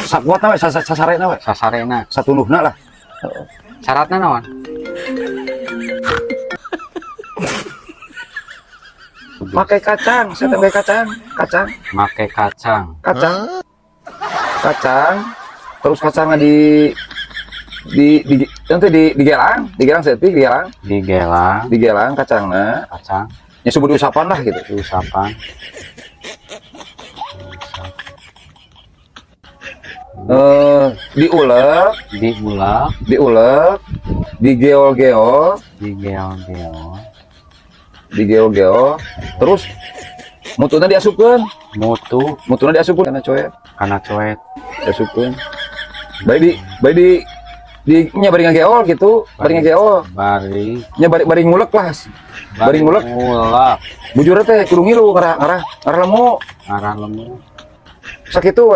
sakuatna we sasarena we sasarena satuluhna lah. syaratna naon Pakai kacang, saya pakai kacang, make kacang kacang, terus kacangnya nanti digelang seperti digelang kacangnya, kacang ya sebut usapan lah gitu, usapan diulek, digeol-geol, terus mutuna diasupkeun, karena coet diasupkeun, baik di nya bari ngageol gitu, bari ngulek lah, bari ngulek, bujur teh kudu ngilu ngarah lemu, arah lemu sakitu.